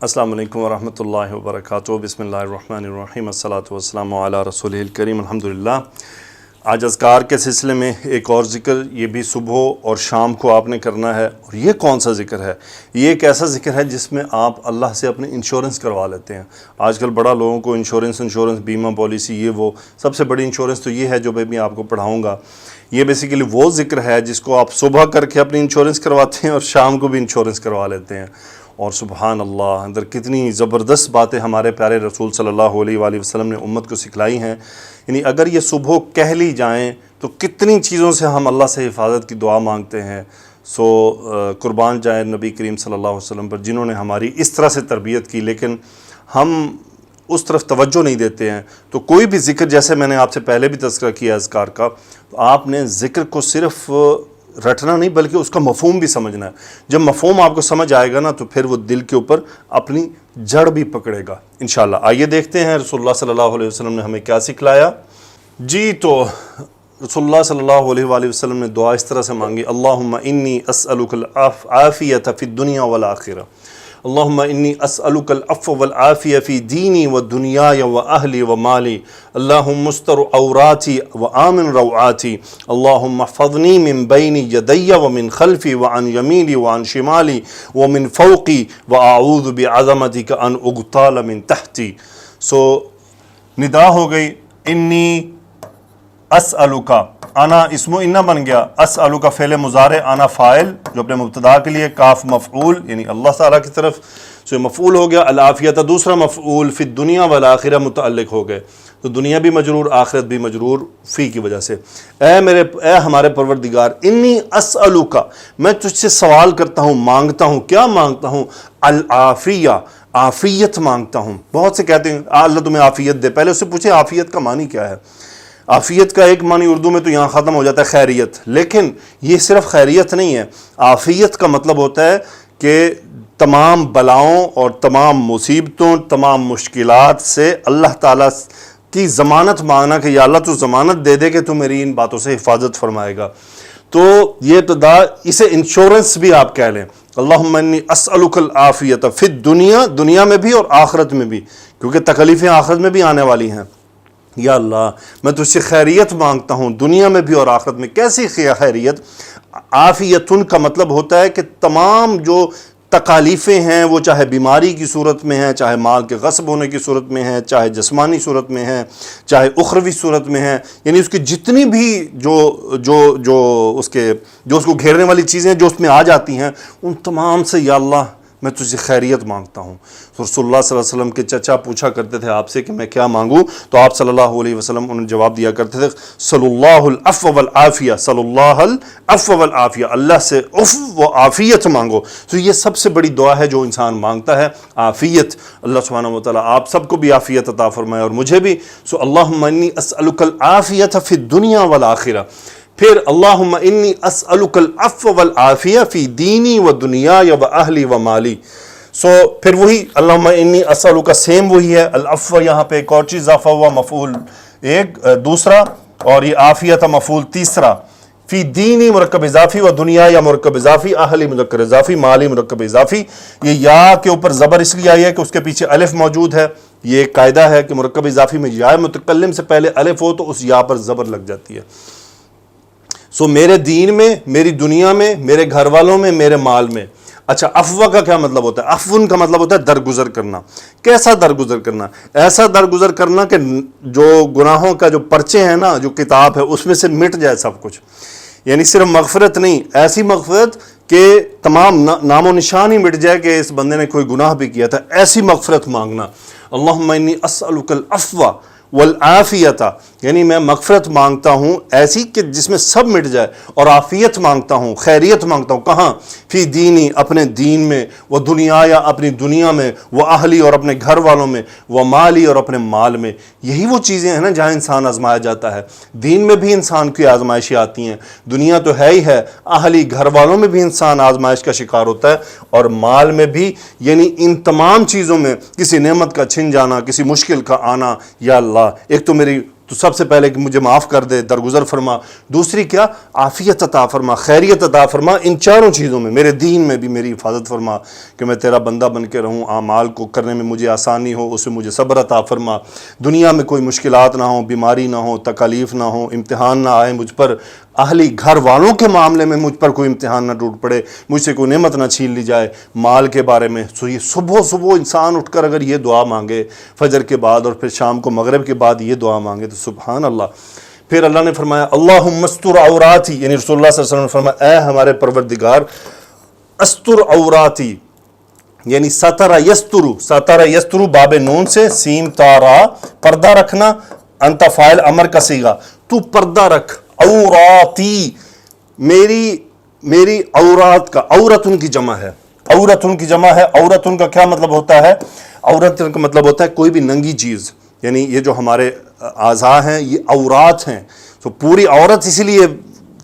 السلام علیکم ورحمۃ اللہ وبرکاتہ۔ بسم اللہ الرحمن الرحیم، الصلاۃ والسلام علی رسول الکریم، الحمدللہ۔ آج اذکار کے سلسلے میں ایک اور ذکر، یہ بھی صبح اور شام کو آپ نے کرنا ہے۔ اور یہ کون سا ذکر ہے؟ یہ ایک ایسا ذکر ہے جس میں آپ اللہ سے اپنے انشورنس کروا لیتے ہیں۔ آج کل بڑا لوگوں کو انشورنس بیمہ پالیسی، یہ وہ سب سے بڑی انشورنس تو یہ ہے جو میں آپ کو پڑھاؤں گا۔ یہ بیسیکلی وہ ذکر ہے جس کو آپ صبح کر کے اپنی انشورنس کرواتے ہیں اور شام کو بھی انشورنس کروا لیتے ہیں۔ اور سبحان اللہ، اندر کتنی زبردست باتیں ہمارے پیارے رسول صلی اللہ علیہ وآلہ وسلم نے امت کو سکھلائی ہیں۔ یعنی اگر یہ صبح کہہ لی جائیں تو کتنی چیزوں سے ہم اللہ سے حفاظت کی دعا مانگتے ہیں۔ قربان جائیں نبی کریم صلی اللہ علیہ وسلم پر، جنہوں نے ہماری اس طرح سے تربیت کی، لیکن ہم اس طرف توجہ نہیں دیتے ہیں۔ تو کوئی بھی ذکر، جیسے میں نے آپ سے پہلے بھی تذکرہ کیا اذکار کا، تو آپ نے ذکر کو صرف رٹنا نہیں بلکہ اس کا مفہوم بھی سمجھنا ہے۔ جب مفہوم آپ کو سمجھ آئے گا نا تو پھر وہ دل کے اوپر اپنی جڑ بھی پکڑے گا انشاءاللہ۔ آئیے دیکھتے ہیں رسول اللہ صلی اللہ علیہ وسلم نے ہمیں کیا سکھلایا۔ جی، تو رسول اللہ صلی اللہ علیہ وآلہ وسلم نے دعا اس طرح سے مانگی: اللہم انی اسألک العافیۃ فی الدنیا والآخرہ، اللہم انی اسألک العفو والعافیہ فی دینی و دنیای و اہلی و مالی، اللہم استر عوراتی و آمن روعاتی، اللہم احفظنی من بین یدی و من خلفی و عن یمینی و عن شمالی و من فوقی و اعوذ بعظمتک ان اغتال من تحتی۔ ندا ہو گئی، انی اسألکا، انا اسم انا بن گیا، اسألکا فعل مضارع، انا فاعل جو اپنے مبتدا کے لیے، کاف مفعول یعنی اللہ تعالیٰ کی طرف، مفعول ہو گیا، العافیت دوسرا مفعول، فی الدنیا والآخرہ متعلق ہو گئے، تو دنیا بھی مجرور، آخرت بھی مجرور فی کی وجہ سے۔ اے ہمارے پروردگار، انی اسألکا، میں تجھ سے سوال کرتا ہوں، مانگتا ہوں، کیا مانگتا ہوں؟ العافیہ، عافیت مانگتا ہوں۔ بہت سے کہتے ہیں اللہ تمہیں عافیت دے، پہلے اس سے پوچھیں عافیت کا معنی کیا ہے۔ عافیت کا ایک معنی اردو میں تو یہاں ختم ہو جاتا ہے خیریت، لیکن یہ صرف خیریت نہیں ہے۔ عافیت کا مطلب ہوتا ہے کہ تمام بلاؤں اور تمام مصیبتوں، تمام مشکلات سے اللہ تعالیٰ کی ضمانت مانگنا کہ یا اللہ تو ضمانت دے دے کہ تو میری ان باتوں سے حفاظت فرمائے گا۔ تو یہ ابتدا، اسے انشورنس بھی آپ کہہ لیں۔ اللہم انی اسألک العافیۃ فی الدنیا، دنیا میں بھی اور آخرت میں بھی، کیونکہ تکلیفیں آخرت میں بھی آنے والی ہیں۔ یا اللہ، میں تجھ سے خیریت مانگتا ہوں دنیا میں بھی اور آخرت میں۔ کیسی خیریت؟ عافیتن کا مطلب ہوتا ہے کہ تمام جو تکالیفیں ہیں، وہ چاہے بیماری کی صورت میں ہیں، چاہے مال کے غصب ہونے کی صورت میں ہیں، چاہے جسمانی صورت میں ہیں، چاہے اخروی صورت میں ہیں، یعنی اس کی جتنی بھی جو اس کو گھیرنے والی چیزیں جو اس میں آ جاتی ہیں، ان تمام سے یا اللہ میں تجھ سے خیریت مانگتا ہوں۔ تو رسول اللہ صلی اللہ علیہ وسلم کے چچا پوچھا کرتے تھے آپ سے کہ میں کیا مانگوں، تو آپ صلی اللہ علیہ وسلم انہیں جواب دیا کرتے تھے: صلی اللہ العفو والعافیہ، صلی اللہ العفو والعافیہ، اللہ سے عفو و عافیت مانگو۔ تو یہ سب سے بڑی دعا ہے جو انسان مانگتا ہے، عافیت۔ اللہ سبحانہ و تعالیٰ آپ سب کو بھی عافیت عطا فرمائے اور مجھے بھی۔ اللہم انی اسألک العافیۃ فی الدنیا والآخرہ۔ پھر اللہم انی اسألک العفو والعافیہ فی دینی و دنیای و اہلی و مالی۔ پھر وہی اللہم انی اسألک، سیم وہی ہے، العفو یہاں پہ ایک اور چیز اضافہ ہوا، مفعول ایک دوسرا، اور یہ عافیت مفعول تیسرا۔ فی دینی مرکب اضافی و دنیا یا مرکب اضافی، اہلی مرکب اضافی، مالی مرکب اضافی۔ یہ یا کے اوپر زبر اس لیے آئی ہے کہ اس کے پیچھے الف موجود ہے۔ یہ ایک قاعدہ ہے کہ مرکب اضافی میں یا متکلم سے پہلے الف ہو تو اس یا پر زبر لگ جاتی ہے۔ میرے دین میں، میری دنیا میں، میرے گھر والوں میں، میرے مال میں۔ اچھا، عفو کا کیا مطلب ہوتا ہے؟ عفون کا مطلب ہوتا ہے درگزر کرنا۔ کیسا درگزر کرنا؟ ایسا درگزر کرنا کہ جو گناہوں کا جو پرچے ہیں نا، جو کتاب ہے، اس میں سے مٹ جائے سب کچھ۔ یعنی صرف مغفرت نہیں، ایسی مغفرت کہ تمام نام و نشان ہی مٹ جائے کہ اس بندے نے کوئی گناہ بھی کیا تھا، ایسی مغفرت مانگنا۔ اللہم انی اسألک العفو والعافیت، یعنی میں مغفرت مانگتا ہوں ایسی کہ جس میں سب مٹ جائے، اور عافیت مانگتا ہوں، خیریت مانگتا ہوں۔ کہاں؟ فی دینی، اپنے دین میں، وہ دنیا یا اپنی دنیا میں، وہ اہلی اور اپنے گھر والوں میں، وہ مالی اور اپنے مال میں۔ یہی وہ چیزیں ہیں نا جہاں انسان آزمایا جاتا ہے۔ دین میں بھی انسان کی آزمائشیں آتی ہیں، دنیا تو ہے ہی ہے، اہلی گھر والوں میں بھی انسان آزمائش کا شکار ہوتا ہے، اور مال میں بھی۔ یعنی ان تمام چیزوں میں کسی نعمت کا چھن جانا، کسی مشکل کا آنا، یا اللہ ایک تو میری تو سب سے پہلے کہ مجھے معاف کر دے، درگزر فرما. دوسری کیا؟ عافیت عطا فرما، خیریت عطا فرما. ان چاروں چیزوں میں، میرے دین میں بھی میری حفاظت فرما کہ میں تیرا بندہ بن کے رہوں، اعمال کو کرنے میں مجھے آسانی ہو، اس میں مجھے صبر عطا فرما. دنیا میں کوئی مشکلات نہ ہوں، بیماری نہ ہو، تکالیف نہ ہو، امتحان نہ آئے مجھ پر، اہلی گھر والوں کے معاملے میں مجھ پر کوئی امتحان نہ ٹوٹ پڑے، مجھ سے کوئی نعمت نہ چھین لی جائے. مال کے بارے میں سو یہ صبح انسان اٹھ کر اگر یہ دعا مانگے فجر کے بعد اور پھر شام کو مغرب کے بعد یہ دعا مانگے تو سبحان اللہ. پھر اللہ نے فرمایا اللہم استر عوراتی، یعنی رسول اللہ صلی اللہ علیہ وسلم نے فرمایا اے ہمارے پروردگار استر عوراتی، یعنی ستر یسترو باب نون سے سین تارا، پردہ رکھنا. انت فاعل امر کا صیغہ، تو پردہ رکھ. عوراتی، میری عورات کا، عورتن کی جمع ہے، عورتن کی جمع ہے. عورتن کا کیا مطلب ہوتا ہے؟ عورتن کا مطلب ہوتا ہے کوئی بھی ننگی چیز، یعنی یہ جو ہمارے اعضاء ہیں یہ عورات ہیں. تو پوری عورت اسی لیے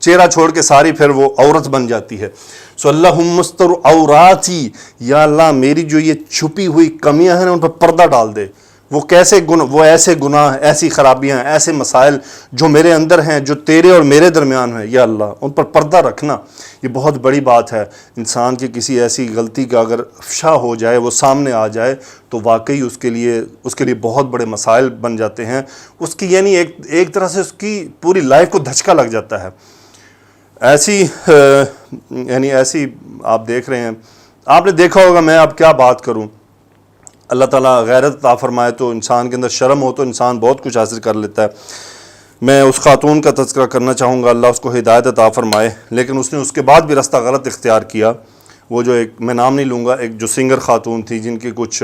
چہرہ چھوڑ کے ساری پھر وہ عورت بن جاتی ہے. سو اللہم استر عوراتی، یا اللہ میری جو یہ چھپی ہوئی کمیاں ہیں ان پر پردہ ڈال دے. وہ ایسے گناہ، ایسی خرابیاں، ایسے مسائل جو میرے اندر ہیں، جو تیرے اور میرے درمیان ہیں، یا اللہ ان پر پردہ رکھنا. یہ بہت بڑی بات ہے. انسان کی کسی ایسی غلطی کا اگر افشا ہو جائے، وہ سامنے آ جائے تو واقعی اس کے لیے بہت بڑے مسائل بن جاتے ہیں. اس کی یعنی ایک طرح سے اس کی پوری لائف کو دھچکا لگ جاتا ہے. ایسی آپ دیکھ رہے ہیں، آپ نے دیکھا ہوگا، میں اب کیا بات کروں. اللہ تعالیٰ غیرت عطا فرمائے تو انسان کے اندر شرم ہو تو انسان بہت کچھ حاصل کر لیتا ہے. میں اس خاتون کا تذکرہ کرنا چاہوں گا، اللہ اس کو ہدایت عطا فرمائے، لیکن اس نے اس کے بعد بھی راستہ غلط اختیار کیا. وہ جو میں نام نہیں لوں گا، ایک جو سنگر خاتون تھی جن کی کچھ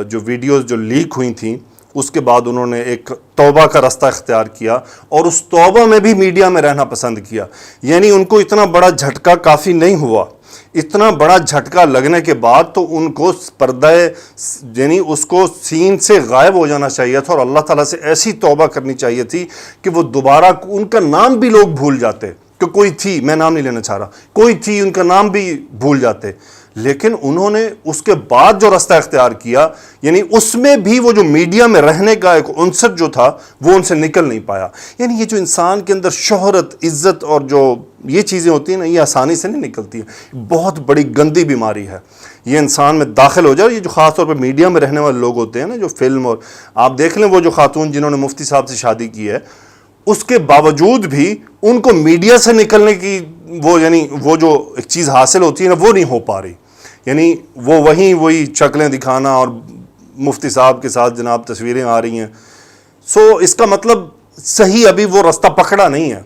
جو ویڈیوز جو لیک ہوئی تھیں، اس کے بعد انہوں نے ایک توبہ کا راستہ اختیار کیا اور اس توبہ میں بھی میڈیا میں رہنا پسند کیا. یعنی ان کو اتنا بڑا جھٹکا کافی نہیں ہوا، اتنا بڑا جھٹکا لگنے کے بعد تو ان کو پردہ، یعنی اس کو سین سے غائب ہو جانا چاہیے تھا اور اللہ تعالیٰ سے ایسی توبہ کرنی چاہیے تھی کہ وہ دوبارہ ان کا نام بھی لوگ بھول جاتے کہ کوئی تھی، میں نام نہیں لینا چاہ رہا، کوئی تھی، ان کا نام بھی بھول جاتے. لیکن انہوں نے اس کے بعد جو راستہ اختیار کیا، یعنی اس میں بھی وہ جو میڈیا میں رہنے کا ایک عنصر جو تھا وہ ان سے نکل نہیں پایا. یعنی یہ جو انسان کے اندر شہرت، عزت اور جو یہ چیزیں ہوتی ہیں نا، یہ آسانی سے نہیں نکلتی ہیں. بہت بڑی گندی بیماری ہے یہ انسان میں داخل ہو جائے. یہ جو خاص طور پہ میڈیا میں رہنے والے لوگ ہوتے ہیں نا، جو فلم، اور آپ دیکھ لیں وہ جو خاتون جنہوں نے مفتی صاحب سے شادی کی ہے، اس کے باوجود بھی ان کو میڈیا سے نکلنے کی وہ جو ایک چیز حاصل ہوتی ہے نا، وہ نہیں ہو پا رہی. یعنی وہ وہی شکلیں دکھانا اور مفتی صاحب کے ساتھ جناب تصویریں آ رہی ہیں. سو اس کا مطلب صحیح ابھی وہ راستہ پکڑا نہیں ہے.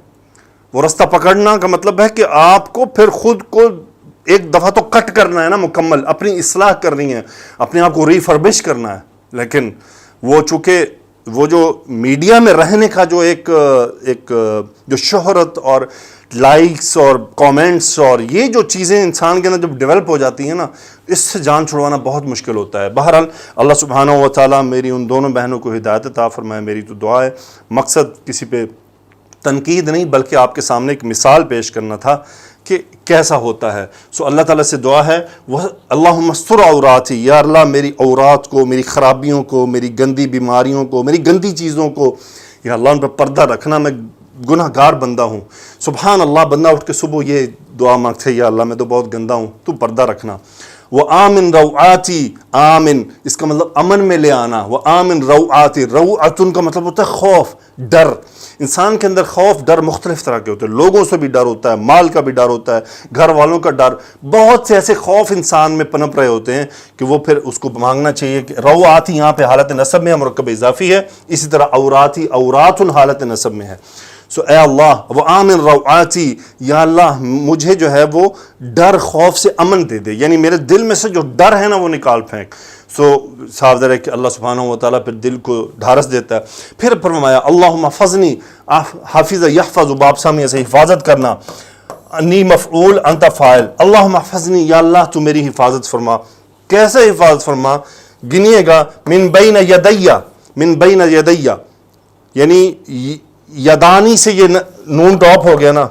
وہ راستہ پکڑنا کا مطلب ہے کہ آپ کو پھر خود کو ایک دفعہ تو کٹ کرنا ہے نا، مکمل اپنی اصلاح کرنی ہے، اپنے آپ کو ریفربش کرنا ہے. لیکن وہ چونکہ وہ جو میڈیا میں رہنے کا جو ایک جو شہرت اور لائکس اور کامنٹس اور یہ جو چیزیں انسان کے اندر جب ڈیولپ ہو جاتی ہیں نا، اس سے جان چھڑوانا بہت مشکل ہوتا ہے. بہرحال اللہ سبحانہ و تعالیٰ میری ان دونوں بہنوں کو ہدایت عطا فرمائے. میری تو دعا ہے، مقصد کسی پہ تنقید نہیں بلکہ آپ کے سامنے ایک مثال پیش کرنا تھا کہ کیسا ہوتا ہے. سو اللہ تعالیٰ سے دعا ہے، وہ اللہم استر عوراتی، یا اللہ میری عورات کو، میری خرابیوں کو، میری گندی بیماریوں کو، میری گندی چیزوں کو، یا اللہ ان پہ پردہ رکھنا. میں گناہ گار بندہ ہوں. سبحان اللہ، بندہ اٹھ کے صبح یہ دعا مانگتے، یا اللہ میں تو بہت گندا ہوں، تو پردہ رکھنا. وہ آمن روعاتی، آمن اس کا مطلب امن میں لے آنا. وہ آمن روعاتی، روعتن کا مطلب ہوتا ہے خوف، ڈر. انسان کے اندر خوف، ڈر مختلف طرح کے ہوتے ہیں. لوگوں سے بھی ڈر ہوتا ہے، مال کا بھی ڈر ہوتا ہے، گھر والوں کا ڈر. بہت سے ایسے خوف انسان میں پنپ رہے ہوتے ہیں کہ وہ پھر اس کو مانگنا چاہیے کہ روعاتی یہاں پہ حالت نصب میں مرکب اضافی ہے، اسی طرح عوراتی عوراتن حالت نصب میں ہے. سو اے اللہ وہ آمن روعاتی، یا اللہ مجھے جو ہے وہ ڈر، خوف سے امن دے دے. یعنی میرے دل میں سے جو ڈر ہے نا وہ نکال پھینک. سو صاف ظاہر ہے کہ اللہ سبحانہ و تعالیٰ پھر دل کو ڈھارس دیتا ہے. پھر فرمایا اللہم حفظنی، حافظ یحفظ، باب سامیہ سے حفاظت کرنا. انی مفعول انت فاعل. اللہم حفظنی، یا اللہ تو میری حفاظت فرما. کیسے حفاظت فرما؟ گنیے گا، من بین یدیہ، من بین یدیہ، یعنی یدانی سے یہ نون ٹاپ ہو گیا نا،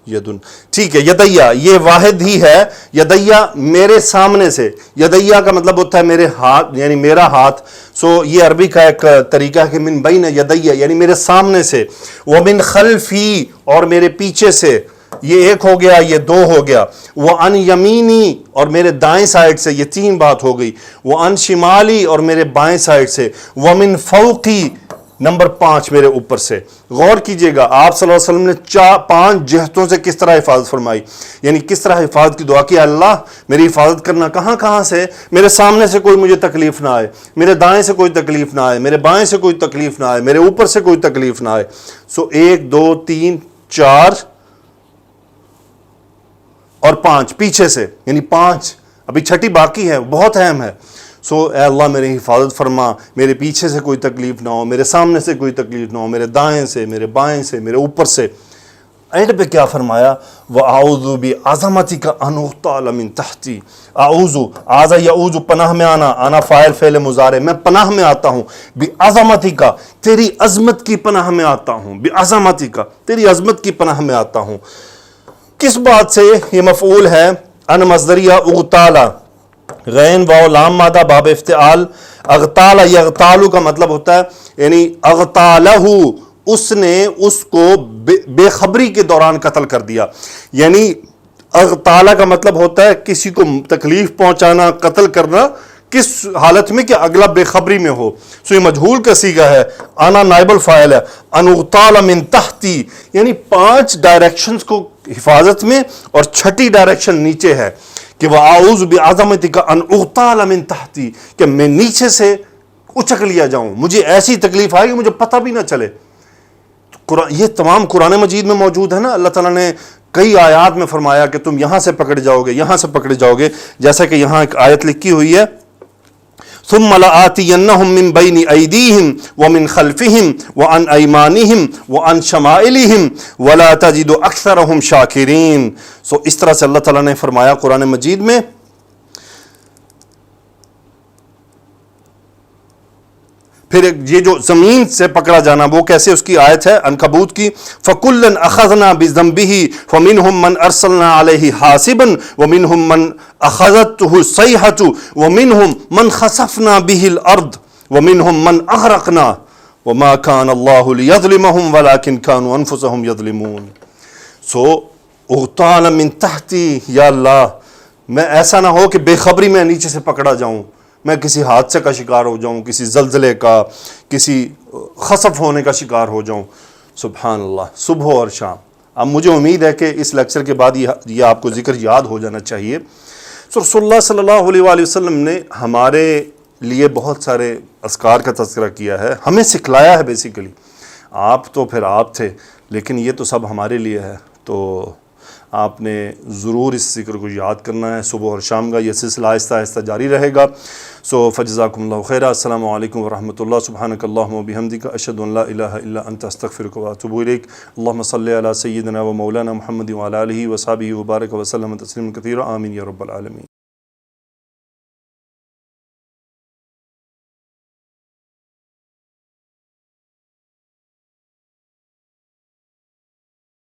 یدن، ٹھیک ہے، یدیا یہ واحد ہی ہے، یدیا میرے سامنے سے، یدیا کا مطلب ہوتا ہے میرے ہاتھ، یعنی میرا ہاتھ. سو یہ عربی کا ایک طریقہ ہے کہ من بین یدیا یعنی میرے سامنے سے، ومن خلفی اور میرے پیچھے سے، یہ ایک ہو گیا، یہ دو ہو گیا، وعن یمینی اور میرے دائیں سائڈ سے، یہ تین بات ہو گئی، وعن شمالی اور میرے بائیں سائڈ سے، ومن فوقی نمبر 5 میرے اوپر سے. غور کیجئے گا آپ صلی اللہ علیہ وسلم نے 5 جہتوں سے کس طرح حفاظت فرمائی، یعنی کس طرح حفاظت کی دعا کی. اللہ میری حفاظت کرنا کہاں کہاں سے، میرے سامنے سے کوئی مجھے تکلیف نہ آئے، میرے دائیں سے کوئی تکلیف نہ آئے، میرے بائیں سے کوئی تکلیف نہ آئے، میرے اوپر سے کوئی تکلیف نہ آئے. سو 1 2 3 4 اور 5 پیچھے سے، یعنی 5، ابھی چھٹی باقی ہے، بہت اہم ہے. سو اے اللہ میری حفاظت فرما، میرے پیچھے سے کوئی تکلیف نہ ہو، میرے سامنے سے کوئی تکلیف نہ ہو، میرے دائیں سے، میرے بائیں سے، میرے اوپر سے. اینڈ پہ کیا فرمایا، وَأَعُوذُ بِعَظَمَتِكَ أَنْ أُغْتَالَ مِن تَحْتِي. اعوذ، آذا یعوذ پناہ میں آنا، آنا فاعل فعل مضارع، میں پناہ میں آتا ہوں، بعظمتک تیری عظمت کی پناہ میں آتا ہوں، بعظمتک تیری عظمت کی پناہ میں آتا ہوں. کس بات سے، یہ مفعول ہے، ان مصدریہ اغتالا، غین واو لام مادہ باب افتعال. اغتالا یغتالو کا مطلب ہوتا ہے یعنی اغتالہ، اس نے اس کو بے خبری کے دوران قتل کر دیا. یعنی اغتالہ کا مطلب ہوتا ہے کسی کو تکلیف پہنچانا، قتل کرنا، کس حالت میں کہ اگلا بے خبری میں ہو. سو یہ مجہول کا صیغہ ہے، آنا نائب الفاعل ہے، ان اغتال من تحتی یعنی 5 ڈائریکشنز کو حفاظت میں، اور 6ٹھی ڈائریکشن نیچے ہے کہ وَأَعُوذُ بِعَظَمَتِكَ أَنْ أُغْتَالَ مِن تَحْتِي، کہ میں نیچے سے اچک لیا جاؤں، مجھے ایسی تکلیف آئے کہ مجھے پتہ بھی نہ چلے. یہ تمام قرآن مجید میں موجود ہے نا. اللہ تعالیٰ نے کئی آیات میں فرمایا کہ تم یہاں سے پکڑ جاؤ گے، یہاں سے پکڑے جاؤ گے، جیسا کہ یہاں ایک آیت لکھی ہوئی ہے، ثُمَّ لَآتِيَنَّهُم مِّن بَيْنِ أَيْدِيهِمْ وَمِنْ خَلْفِهِمْ وَعَنْ أَيْمَانِهِمْ وَعَنْ شَمَائِلِهِمْ وَلَا تَجِدُ أَكْثَرَهُمْ شَاكِرِينَ. سو اس طرح سے اللہ تعالیٰ نے فرمایا قرآن مجید میں. پھر یہ جو زمین سے پکڑا جانا وہ کیسے، اس کی آیت ہے عنکبوت کی، فَكُلًّا أَخَذْنَا بِذَنبِهِ فَمِنْهُمْ مَنْ أَرْسَلْنَا عَلَيْهِ حَاصِبًا وَمِنْهُمْ مَنْ أَخَذَتْهُ الصَّيْحَةُ وَمِنْهُمْ مَنْ خَسَفْنَا بِهِ الْأَرْضَ وَمِنْهُمْ مَنْ أَغْرَقْنَا وَمَا كَانَ اللَّهُ لِيَظْلِمَهُمْ وَلَكِنْ كَانُوا أَنفُسَهُمْ يَظْلِمُونَ. سو اغتال من تحتی، یا اللہ میں ایسا نہ ہو کہ بے خبری میں نیچے سے پکڑا جاؤں، میں کسی حادثے کا شکار ہو جاؤں، کسی زلزلے کا، کسی خسف ہونے کا شکار ہو جاؤں. سبحان اللہ. صبح اور شام. اب مجھے امید ہے کہ اس لیکچر کے بعد یہ آپ کو ذکر یاد ہو جانا چاہیے. رسول اللہ صلی اللہ علیہ وآلہ وسلم نے ہمارے لیے بہت سارے اذکار کا تذکرہ کیا ہے، ہمیں سکھلایا ہے بیسیکلی. آپ تو پھر آپ تھے، لیکن یہ تو سب ہمارے لیے ہے. تو آپ نے ضرور اس ذکر کو یاد کرنا ہے. صبح اور شام کا یہ سلسلہ آہستہ آہستہ جاری رہے گا. سو فجزاکم اللہ خیرہ. السلام علیکم ورحمۃ اللہ. سبحانک اللہم و بحمدک، اشہد ان لا الہ الا انت، استغفرک و اتوب الیک. اللہم صلی علی سیدنا و مولانا محمد وعلی آلہ و صحبہ وبارک وسلم تسلیما کثیرا. آمین یا رب العالمین.